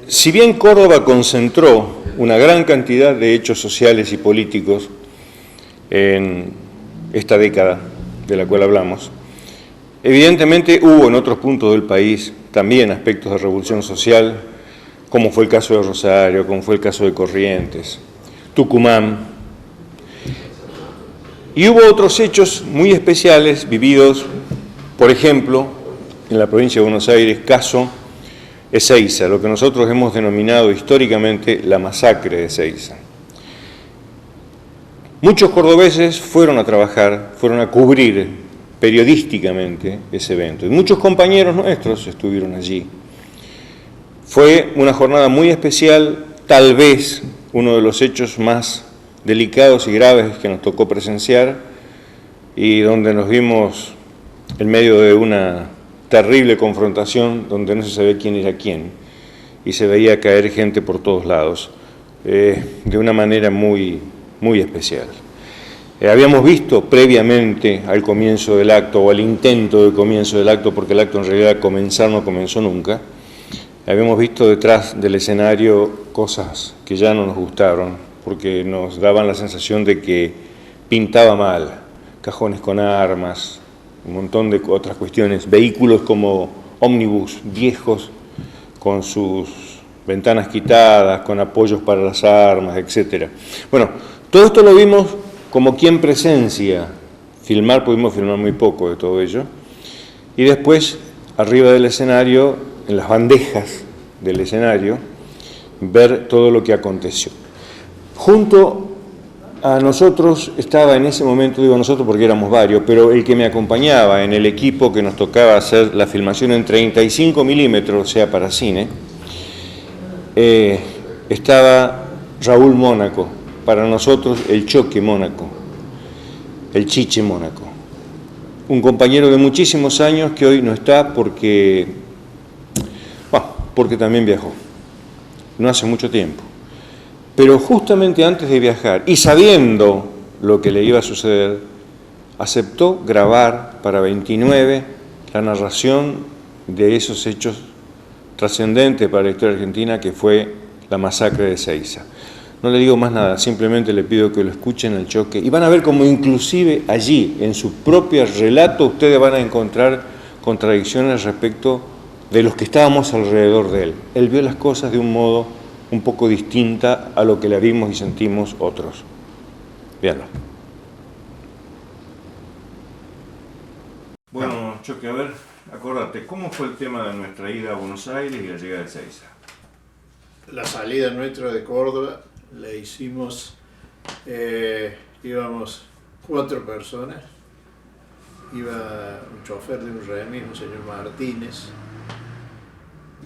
Si bien Córdoba concentró una gran cantidad de hechos sociales y políticos en esta década de la cual hablamos, evidentemente hubo en otros puntos del país también aspectos de revolución social, como fue el caso de Rosario, como fue el caso de Corrientes, Tucumán, y hubo otros hechos muy especiales vividos, por ejemplo, en la provincia de Buenos Aires, caso Ezeiza, lo que nosotros hemos denominado históricamente la masacre de Ezeiza. Muchos cordobeses fueron a trabajar, fueron a cubrir periodísticamente ese evento, y muchos compañeros nuestros estuvieron allí. Fue una jornada muy especial, tal vez uno de los hechos más delicados y graves que nos tocó presenciar, y donde nos vimos en medio de una terrible confrontación donde no se sabía quién era quién y se veía caer gente por todos lados, de una manera muy especial. Habíamos visto previamente al comienzo del acto, o al intento de comienzo del acto, porque el acto en realidad comenzar no comenzó nunca, habíamos visto detrás del escenario cosas que ya no nos gustaron, porque nos daban la sensación de que pintaba mal, cajones con armas, un montón de otras cuestiones, vehículos como ómnibus viejos con sus ventanas quitadas, con apoyos para las armas, etc. Bueno, todo esto lo vimos como quien presencia, pudimos filmar muy poco de todo ello, y después, arriba del escenario, en las bandejas del escenario, ver todo lo que aconteció. Junto a nosotros estaba en ese momento, digo nosotros porque éramos varios, pero el que me acompañaba en el equipo que nos tocaba hacer la filmación en 35 milímetros, o sea, para cine, estaba Raúl Mónaco, para nosotros el Choque Mónaco, el Chiche Mónaco, un compañero de muchísimos años que hoy no está porque también viajó, no hace mucho tiempo. Pero justamente antes de viajar, y sabiendo lo que le iba a suceder, aceptó grabar para 29 la narración de esos hechos trascendentes para la historia argentina, que fue la masacre de Ezeiza. No le digo más nada, simplemente le pido que lo escuchen al Choque, y van a ver cómo inclusive allí, en su propio relato, ustedes van a encontrar contradicciones respecto de los que estábamos alrededor de él. Él vio las cosas de un modo un poco distinta a lo que le vimos y sentimos otros. Véanlo. Bueno, Choque, a ver, acordate, ¿cómo fue el tema de nuestra ida a Buenos Aires y la llegada de Ezeiza? La salida nuestra de Córdoba la hicimos, íbamos 4 personas, iba un chofer de un remis, un señor Martínez,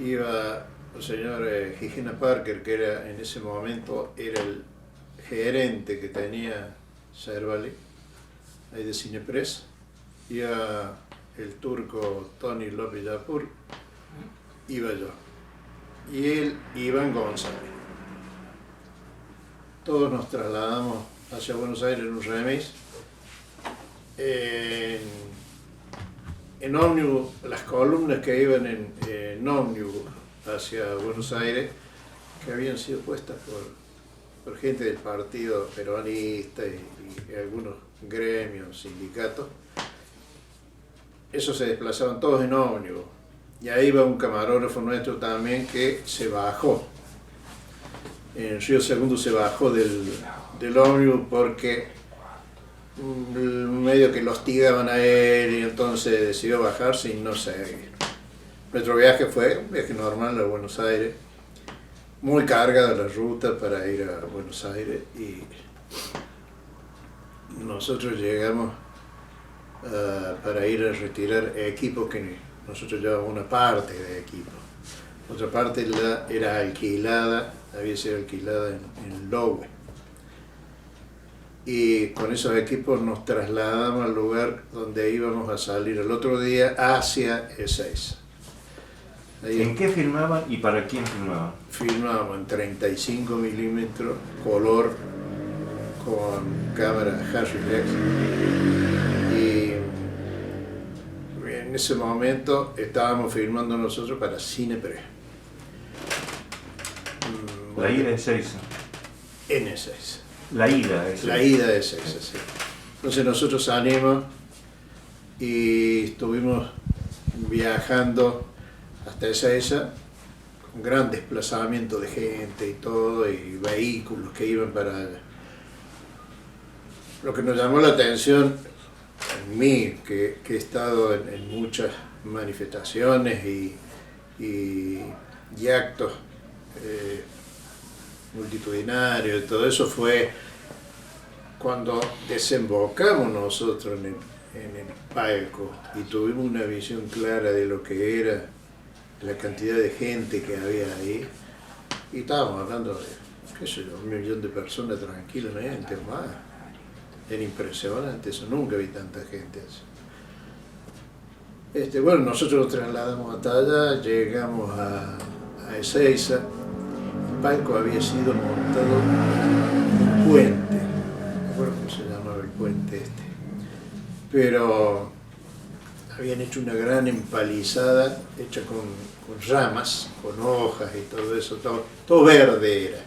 iba el señor Gigena Parker, que era en ese momento era el gerente que tenía Cervali, ahí de Cinepress, iba el turco Tony López Yapur, iba yo, y él Iván González. Todos nos trasladamos hacia Buenos Aires en un remis. En ómnibus, las columnas que iban en ómnibus hacia Buenos Aires, que habían sido puestas por gente del partido peronista y algunos gremios, sindicatos, esos se desplazaban todos en ómnibus. Y ahí iba un camarógrafo nuestro también que se bajó. En Río Segundo se bajó del ómnibus porque medio que lo hostigaban a él, y entonces decidió bajarse y no seguir. Nuestro viaje fue un viaje normal a Buenos Aires, muy cargada la ruta para ir a Buenos Aires, y nosotros llegamos para ir a retirar equipo, que nosotros llevábamos una parte de equipo, otra parte era alquilada, había sido alquilada en Lowe, y con esos equipos nos trasladamos al lugar donde íbamos a salir el otro día hacia Ezeiza. ¿En qué filmaban y para quién filmaban? Filmábamos en 35 milímetros, color, con cámara Harry Lex, y en ese momento estábamos filmando nosotros para Cinepress. La ida de Ezeiza. En Ezeiza. La ida de Ezeiza. La ida de Ezeiza, sí. Entonces nosotros salimos y estuvimos viajando hasta Ezeiza, con gran desplazamiento de gente y todo, y vehículos que iban para allá. Lo que nos llamó la atención en mí, que he estado en muchas manifestaciones y actos multitudinarios y todo eso, fue cuando desembocamos nosotros en el palco y tuvimos una visión clara de lo que era la cantidad de gente que había ahí, y estábamos hablando de, qué sé yo, 1 millón de personas tranquilamente, más. Era impresionante eso, nunca vi tanta gente así. Bueno, nosotros nos trasladamos hasta allá, llegamos a Ezeiza. El palco había sido montado en un puente, no me acuerdo cómo se llamaba el puente pero habían hecho una gran empalizada hecha con ramas, con hojas y todo eso, todo verde era.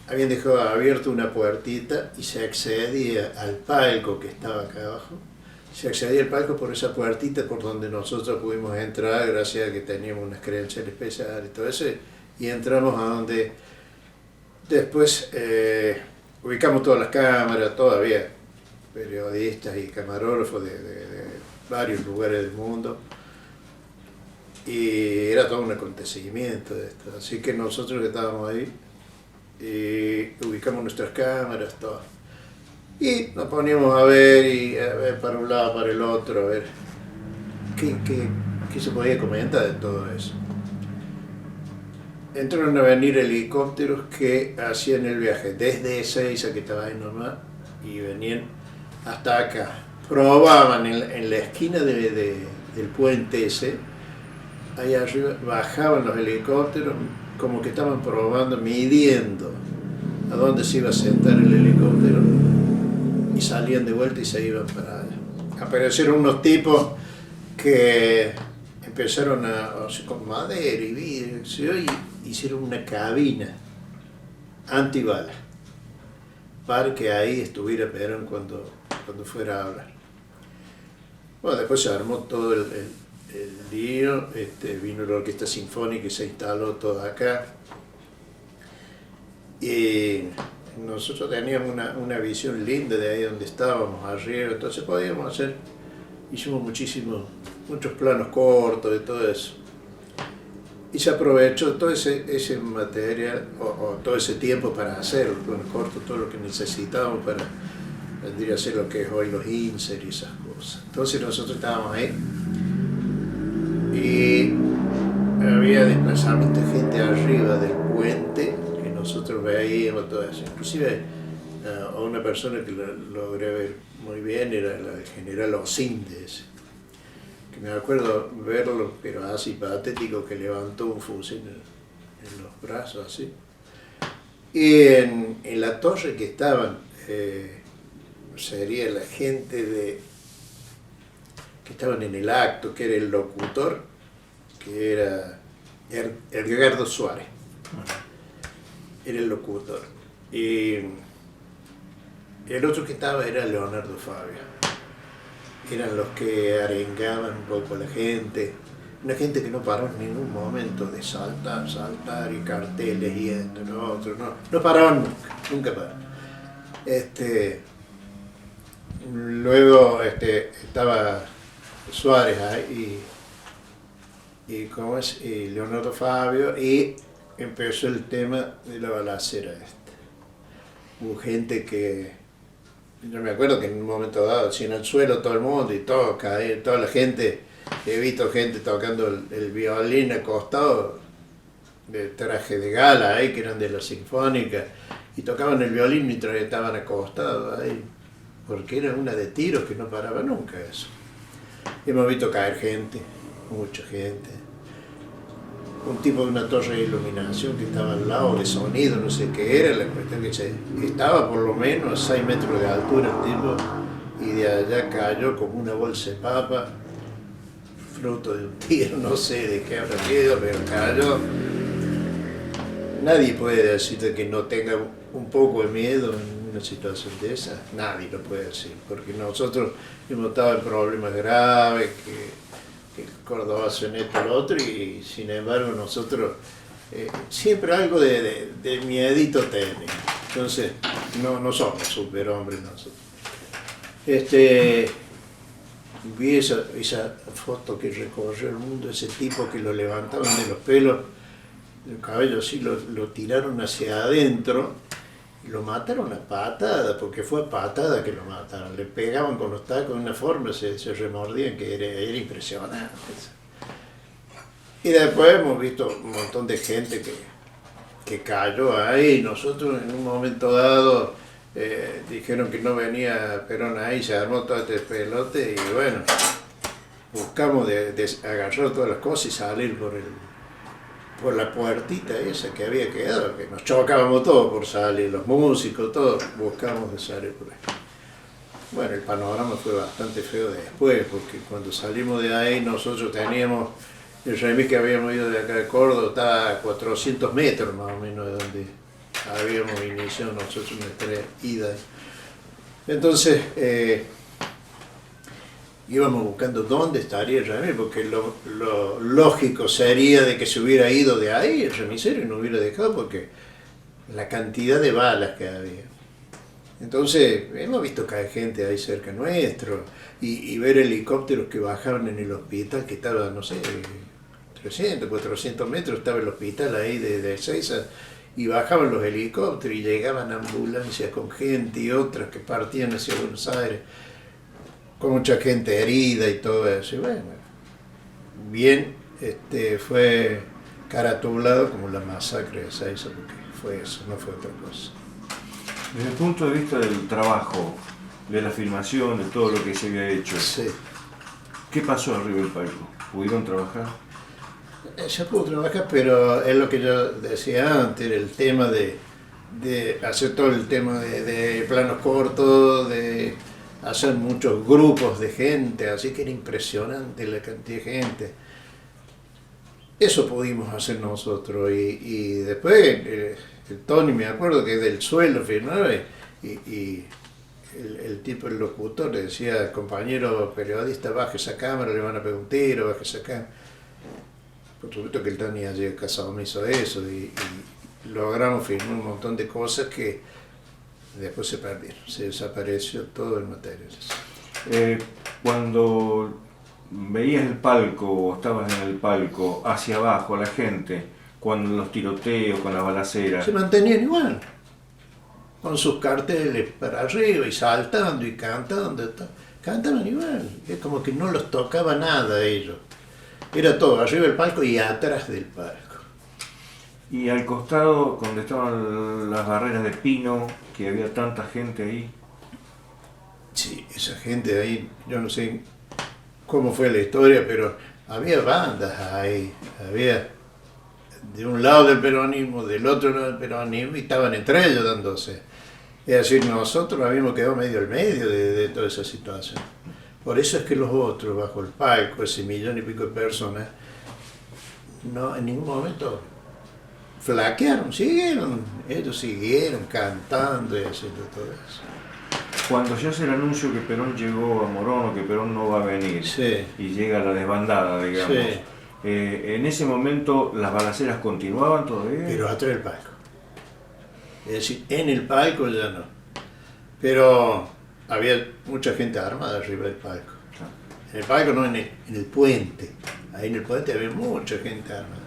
Habían dejado abierta una puertita y se accedía al palco que estaba acá abajo. Se accedía al palco por esa puertita por donde nosotros pudimos entrar, gracias a que teníamos unas credenciales especiales y todo eso, y entramos a donde después ubicamos todas las cámaras, todavía periodistas y camarógrafos de varios lugares del mundo, y era todo un acontecimiento de esto. Así que nosotros estábamos ahí y ubicamos nuestras cámaras, todo. Y nos poníamos a ver para un lado, para el otro, a ver qué se podía comentar de todo eso. Entraron a venir helicópteros que hacían el viaje desde Ezeiza, que estaba ahí nomás, y venían hasta acá. Probaban en la esquina del puente ese, ahí arriba, bajaban los helicópteros, como que estaban probando, midiendo a dónde se iba a sentar el helicóptero, y salían de vuelta y se iban para allá. Aparecieron unos tipos que empezaron con madera y vidrio, y hicieron una cabina antibala para que ahí estuviera Perón cuando fuera a hablar. Bueno, después se armó todo el lío, vino la Orquesta Sinfónica y se instaló todo acá. Y nosotros teníamos una visión linda de ahí donde estábamos, arriba, entonces podíamos hicimos muchos planos cortos de todo eso. Y se aprovechó todo ese material, o todo ese tiempo para hacer los planos cortos, todo lo que necesitábamos para vendría a ser lo que es hoy los inserts y esas cosas. Entonces nosotros estábamos ahí, y había desplazamiento de gente arriba del puente, que nosotros veíamos todo eso. Inclusive a una persona que logré ver muy bien era el general Osíndiez, que me acuerdo verlo, pero así patético, que levantó un fusil en los brazos, así. Y en la torre que estaban, sería la gente que estaban en el acto, que era el locutor, que era Edgardo Suárez, era el locutor. Y el otro que estaba era Leonardo Fabio. Eran los que arengaban un poco a la gente, una gente que no paró en ningún momento de saltar y carteles y esto, lo otro, no paraban nunca paraban. Luego estaba Suárez ahí y Leonardo Fabio, y empezó el tema de la balacera Hubo gente que, yo me acuerdo que en un momento dado, en el suelo todo el mundo y toda la gente, he visto gente tocando el violín acostado, de traje de gala ahí, que eran de la Sinfónica, y tocaban el violín mientras estaban acostados ahí, porque era una de tiros que no paraba nunca eso. Hemos visto caer gente, mucha gente. Un tipo de una torre de iluminación que estaba al lado, de sonido, no sé qué era, la cuestión que estaba por lo menos a 6 metros de altura el tipo, y de allá cayó como una bolsa de papa, fruto de un tiro, no sé de qué habrá sido, pero cayó. nadie puede decirte que no tenga un poco de miedo en una situación de esa. Nadie lo puede decir, porque nosotros hemos estado en problemas graves, que Córdoba hace esto lo otro, y sin embargo nosotros siempre algo de miedito tenemos. Entonces, no somos superhombres nosotros. Vi esa foto que recorrió el mundo, ese tipo que lo levantaban de los pelos, el cabello así, lo tiraron hacia adentro y lo mataron a patada, porque fue a patada que lo mataron. Le pegaban con los tacos de una forma, se remordían, que era impresionante. Y después hemos visto un montón de gente que cayó ahí. Nosotros en un momento dado dijeron que no venía Perón ahí, se armó todo este pelote y bueno, buscamos de agarrar todas las cosas y salir por la puertita esa que había quedado, que nos chocábamos todos por salir, los músicos, todos buscamos de salir por ahí. Bueno, el panorama fue bastante feo después, porque cuando salimos de ahí nosotros teníamos el remis que habíamos ido de acá de Córdoba, estaba a 400 metros más o menos de donde habíamos iniciado nosotros nuestra ida. Entonces íbamos buscando dónde estaría el remis, porque lo lógico sería de que se hubiera ido de ahí el remisero y no hubiera dejado, porque la cantidad de balas que había. Entonces hemos visto caer gente ahí cerca nuestro y ver helicópteros que bajaban en el hospital, que estaba, no sé, 300, 400 metros, estaba el hospital ahí de Ezeiza, y bajaban los helicópteros y llegaban ambulancias con gente y otras que partían hacia Buenos Aires, con mucha gente herida y todo eso. Y bueno, bien, fue caratulado como la masacre de Ezeiza, porque fue eso, no fue otra cosa. Desde el punto de vista del trabajo, de la filmación, de todo lo que se había hecho, Sí. ¿Qué pasó arriba del palco? ¿Pudieron trabajar? Se pudo trabajar, pero es lo que yo decía antes, el tema de hacer todo el tema de planos cortos, de hacer muchos grupos de gente, así que era impresionante la cantidad de gente. Eso pudimos hacer nosotros, y después el Tony, me acuerdo que del suelo firmaba, y el tipo, el locutor, le decía: compañero periodista, baje esa cámara, le van a pegar un tiro, baje esa cámara. Por supuesto que el Tony allí casado me hizo eso, y logramos filmar un montón de cosas que después se perdieron, se desapareció todo el material. Cuando veías el palco o estabas en el palco, hacia abajo, la gente, con los tiroteos, con las balaceras, Se mantenían igual, con sus carteles para arriba y saltando y cantando, cantaban igual, es como que no los tocaba nada a ellos. Era todo arriba del palco y atrás del palco. y al costado, donde estaban las barreras de pino, que había tanta gente ahí. Sí, esa gente ahí, yo no sé cómo fue la historia, pero había bandas ahí, había de un lado del peronismo, del otro lado del peronismo, y estaban entre ellos dándose. Es decir, nosotros habíamos quedado medio al medio de toda esa situación. Por eso es que los otros, bajo el palco, ese 1.000.000 y pico de personas, no en ningún momento flaquearon, ellos siguieron cantando y haciendo todo eso. Cuando se hace el anuncio que Perón llegó a Morón o que Perón no va a venir, Sí. y llega la desbandada, digamos, Sí. En ese momento las balaceras continuaban todavía. Pero atrás del palco. Es decir, en el palco ya no. Pero había mucha gente armada arriba del palco. En el palco no, en el puente. Ahí en el puente había mucha gente armada.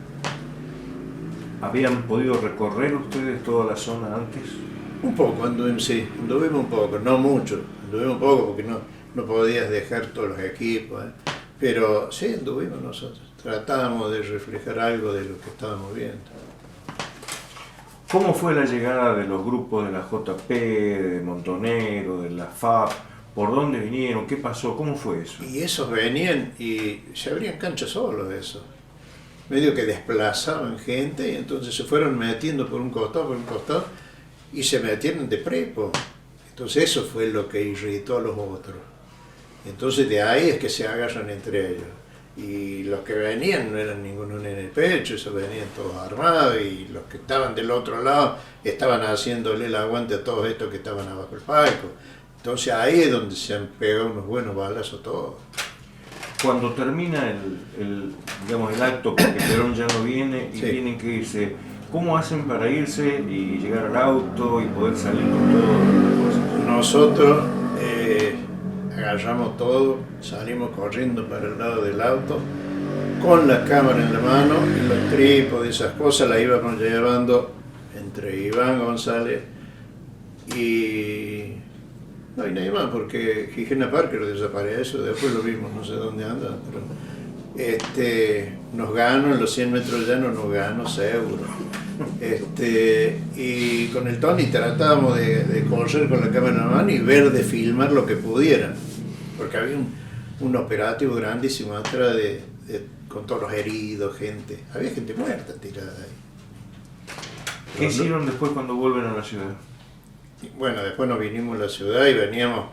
¿Habían podido recorrer ustedes toda la zona antes? Un poco, anduvimos un poco, no mucho. Anduvimos un poco porque no podías dejar todos los equipos. Pero sí, anduvimos nosotros. Tratábamos de reflejar algo de lo que estábamos viendo. ¿Cómo fue la llegada de los grupos de la JP, de Montonero, de la FAP? ¿Por dónde vinieron? ¿Qué pasó? ¿Cómo fue eso? Y esos venían y se abrían canchas solos de eso. Medio que desplazaban gente y entonces se fueron metiendo por un costado, y se metieron de prepo. Entonces eso fue lo que irritó a los otros. Entonces de ahí es que se agarran entre ellos. Y los que venían no eran ninguno en el pecho, esos venían todos armados, y los que estaban del otro lado estaban haciéndole el aguante a todos estos que estaban abajo del palco. Entonces ahí es donde se han pegado unos buenos balazos todos. Cuando termina digamos, el acto, porque Perón ya no viene y Sí. tienen que irse, ¿cómo hacen para irse y llegar al auto y poder salir con todas las cosas? Nosotros agarramos todo, salimos corriendo para el lado del auto, con la cámara en la mano y los trípodes, esas cosas las íbamos llevando entre Iván González y no hay nadie más, porque Gigena Parker desapareció, después lo vimos, no sé dónde anda, pero nos ganó en los 100 metros llanos, nos ganó seguro. Y con el Tony tratábamos de correr con la cámara en la mano y ver, de filmar lo que pudieran, porque había un operativo grandísimo atrás con todos los heridos, gente, había gente muerta tirada ahí. ¿Qué hicieron después cuando vuelven a la ciudad? Bueno, después nos vinimos a la ciudad y veníamos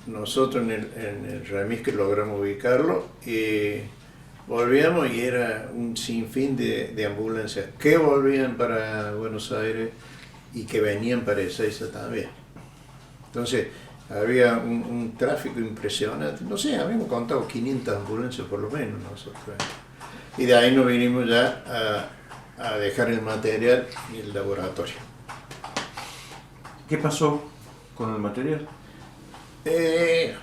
nosotros en el remis, que logramos ubicarlo, y volvíamos y era un sinfín de ambulancias que volvían para Buenos Aires y que venían para Ezeiza también. Entonces había un tráfico impresionante, no sé, habíamos contado 500 ambulancias por lo menos nosotros. Y de ahí nos vinimos ya a dejar el material y el laboratorio. ¿Qué pasó con el material? Es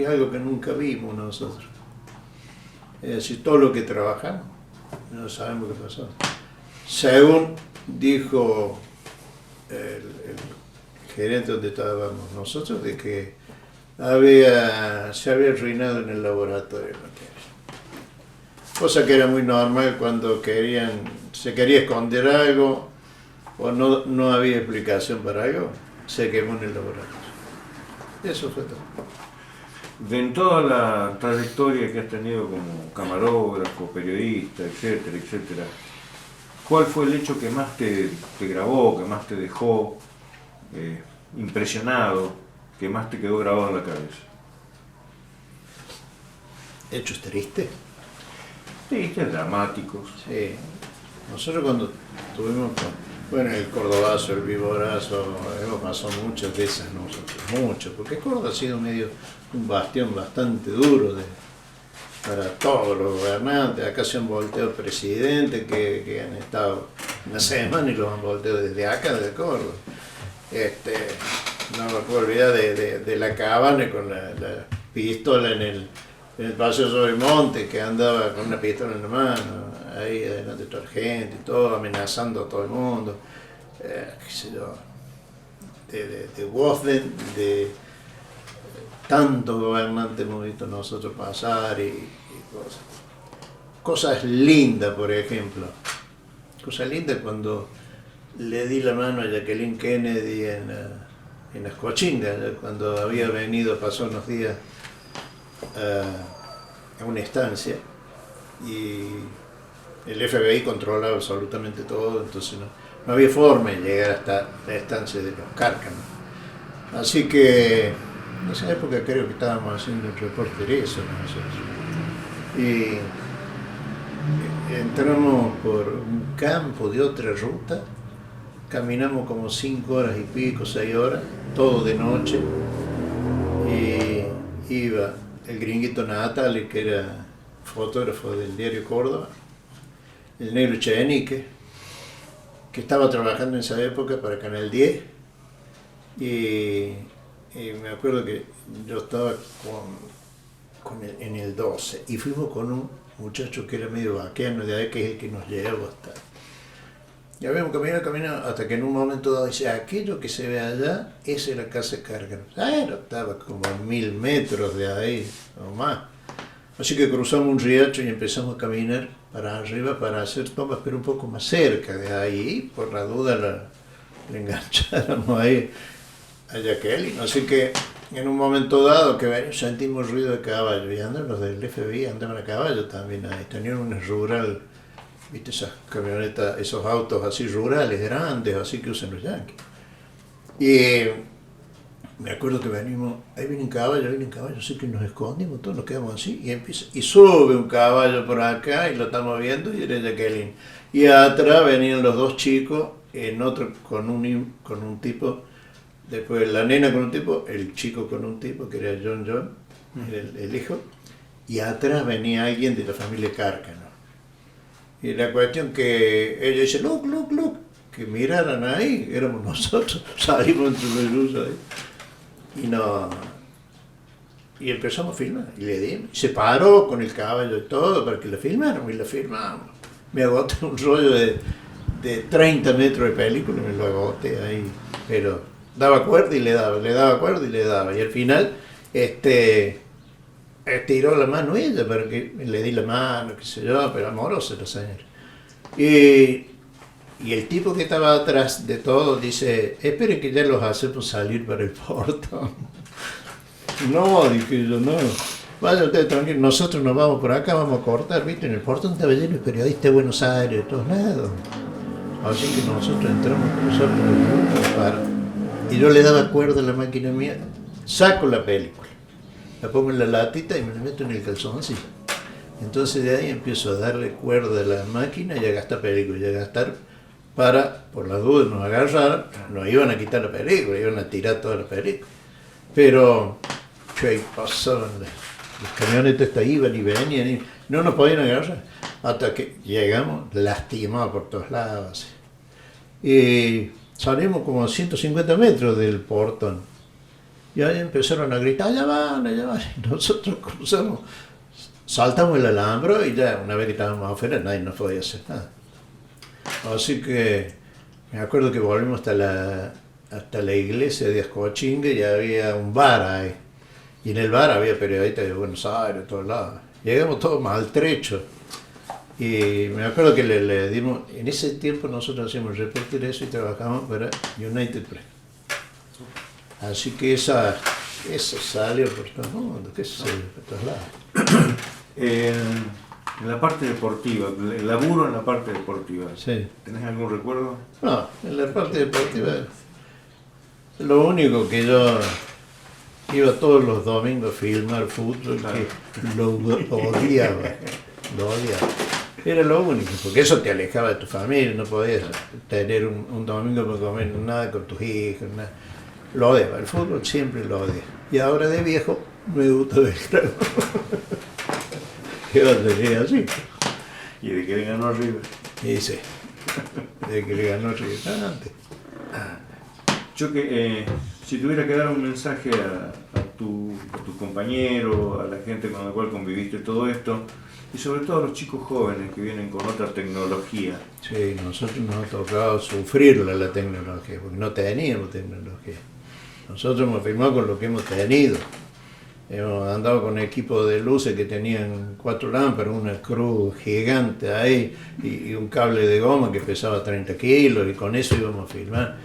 algo que nunca vimos nosotros. Es decir, todo lo que trabajamos, no sabemos qué pasó. Según dijo el gerente donde estábamos nosotros, de que se había arruinado en el laboratorio el material. Cosa que era muy normal cuando se quería esconder algo o no había explicación para algo, se quemó en el laboratorio. Eso fue todo. En toda la trayectoria que has tenido como camarógrafo, periodista, etcétera, etcétera, ¿cuál fue el hecho que más te grabó, que más te dejó impresionado, que más te quedó grabado en la cabeza? ¿Hechos tristes? Tristes, dramáticos. Sí. Nosotros cuando tuvimos el Cordobazo, el Viborazo, hemos pasado muchas de esas nosotros, mucho, porque Córdoba ha sido medio un bastión bastante duro para todos los gobernantes. Acá se han volteado presidentes que han estado una semana y los han volteado desde acá, desde Córdoba. No me puedo olvidar de la Cabana con la pistola en el Paseo Sobremonte, que andaba con una pistola en la mano, ahí adelante de toda la gente y todo, amenazando a todo el mundo, qué sé yo, de Woffen, de tantos gobernantes hemos visto nosotros pasar y cosas. Cosas lindas, por ejemplo, cosas lindas cuando le di la mano a Jacqueline Kennedy en las Cochingas, cuando había venido, pasó unos días a una estancia y el FBI controlaba absolutamente todo, entonces no había forma de llegar hasta la estancia de los Cárcanos. Así que en esa época creo que estábamos haciendo el reporte de eso nosotros. Y entramos por un campo de otra ruta, caminamos como 5 horas y pico, 6 horas, todo de noche, y iba el gringuito Natale, que era fotógrafo del diario Córdoba, el negro Chenique, que estaba trabajando en esa época para Canal 10, y me acuerdo que yo estaba en el 12, y fuimos con un muchacho que era medio vaqueano de ahí, que es el que nos llevó hasta... Y habíamos caminado, hasta que en un momento dado dice, aquello que se ve allá, esa es la casa de Cárcanos. Estaba como a 1000 metros de ahí, o más. Así que cruzamos un riacho y empezamos a caminar para arriba para hacer tomas, pero un poco más cerca de ahí, por la duda le engancháramos ahí a Jacqueline. Así que en un momento dado que sentimos ruido de caballo, y andan los del FBI, andaban a caballo también ahí, tenían una rural, viste esas camionetas, esos autos así rurales, grandes, así que usan los yanquis. Y me acuerdo que venimos, ahí viene un caballo, así que nos escondimos, todos nos quedamos así, y sube un caballo por acá, y lo estamos viendo, y era Jacqueline. Y atrás venían los dos chicos, en otro con un tipo, después la nena con un tipo, el chico con un tipo, que era John, el hijo, y atrás venía alguien de la familia Cárcano. Y la cuestión que ella dice, look, que miraran ahí, éramos nosotros, salimos entre los luz ahí. Y empezamos a filmar, y le dimos, se paró con el caballo y todo para que la filmaran, y la filmamos. Me agoté un rollo de 30 metros de película, y me lo agoté ahí, pero daba cuerda y le daba cuerda y le daba, y al final estiró la mano ella para que le di la mano, qué sé yo, pero amorosa la señora. Y el tipo que estaba atrás de todo dice, esperen que ya los hacemos salir para el portón. No, dije yo, no. Vaya usted tranquilo, nosotros nos vamos por acá, vamos a cortar, ¿viste? En el portón estaba lleno de periodistas de Buenos Aires, de todos lados. Así que nosotros entramos con nosotros y yo le daba cuerda a la máquina mía, saco la película, la pongo en la latita y me la meto en el calzoncillo. Entonces de ahí empiezo a darle cuerda a la máquina y a gastar película, y a gastar para, por las dudas, nos agarraran, nos iban a quitar la película, iban a tirar toda la película. Pero ahí pasaban los camionetas, iban y venían y no nos podían agarrar hasta que llegamos lastimados por todos lados. Y salimos como a 150 metros del portón y ahí empezaron a gritar, allá van, y nosotros cruzamos, saltamos el alambre y ya una vez que estábamos afuera nadie nos podía hacer nada. Así que me acuerdo que volvimos hasta la iglesia de Ascochinga y había un bar ahí. Y en el bar había periodistas de Buenos Aires, de todos lados. Llegamos todos maltrechos. Y me acuerdo que le dimos, en ese tiempo nosotros hacíamos reporte de eso y trabajamos para United Press. Así que esa salió por todo el mundo, qué sé, por todos lados. En la parte deportiva, el laburo en la parte deportiva, Sí. ¿tenés algún recuerdo? No, en la parte deportiva, lo único que yo iba todos los domingos a filmar fútbol, que lo odiaba. Era lo único, porque eso te alejaba de tu familia, no podías tener un domingo para comer nada con tus hijos, nada. Lo odiaba, el fútbol siempre lo odié. Y ahora de viejo me gusta Belgrano. ¿Qué va a tener así? ¿Y de qué le ganó River? Y sí, de que le ganó River antes. Yo si tuviera que dar un mensaje a tus compañeros, a la gente con la cual conviviste todo esto, y sobre todo a los chicos jóvenes que vienen con otra tecnología. Sí, nosotros nos ha tocado sufrirla la tecnología, porque no teníamos tecnología. Nosotros hemos filmado con lo que hemos tenido. Hemos andado con equipos de luces que tenían 4 lámparas, una cruz gigante ahí y un cable de goma que pesaba 30 kilos y con eso íbamos a filmar.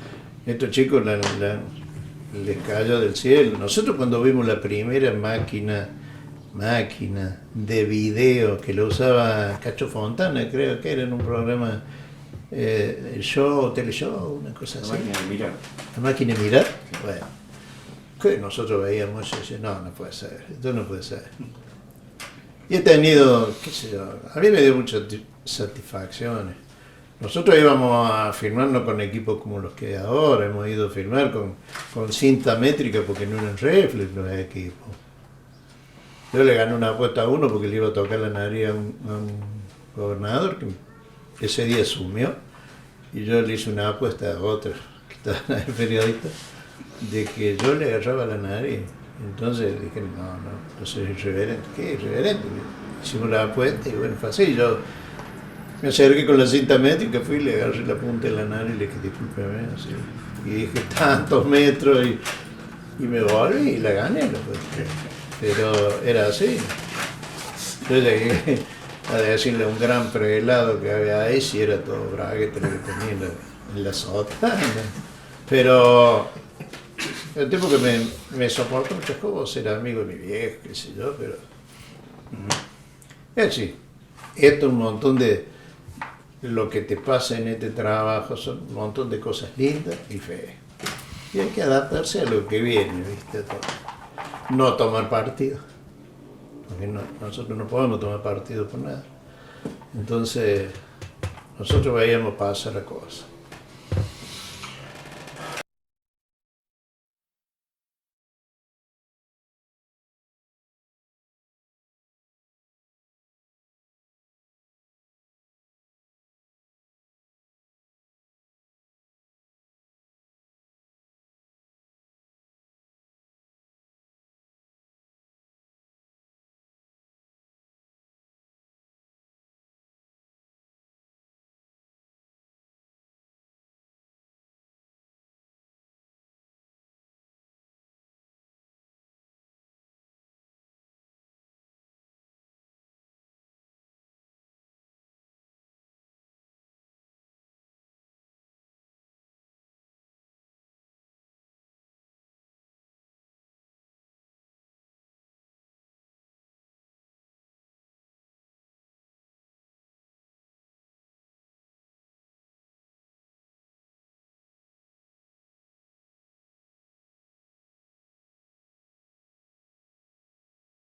Estos chicos les cayó del cielo. Nosotros cuando vimos la primera máquina de video que lo usaba Cacho Fontana, creo que era en un programa, show, teleshow, una cosa así. La máquina de mirar. ¿La máquina de mirar? Bueno, que nosotros veíamos eso y decíamos, no puede ser, esto no puede ser. Y he tenido, qué sé yo, a mí me dio muchas satisfacciones. Nosotros íbamos a filmarnos con equipos como los que hay ahora, hemos ido a filmar con cinta métrica porque no eran reflex los equipos. Yo le gané una apuesta a uno porque le iba a tocar la nariz a un gobernador que ese día asumió y yo le hice una apuesta a otro que estaba en periodista de que yo le agarraba la nariz. Entonces dije, no soy irreverente. ¿Qué irreverente? Hicimos la apuesta y bueno, fue así. Yo me acerqué con la cinta métrica, fui y le agarré la punta de la nariz y le dije, discúlpeme, así. Y dije, tantos metros y me volví y la gané. Pero era así. Yo llegué a decirle a un gran prevelado que había ahí si era todo braguete lo que tenía en la sotana. Pero el tipo que me soportó muchas cosas, era amigo de mi viejo, qué sé yo, pero es así. Esto es un montón de lo que te pasa en este trabajo, son un montón de cosas lindas y feas. Y hay que adaptarse a lo que viene, ¿viste? No tomar partido. Porque nosotros no podemos tomar partido por nada. Entonces, nosotros veíamos pasar la cosa.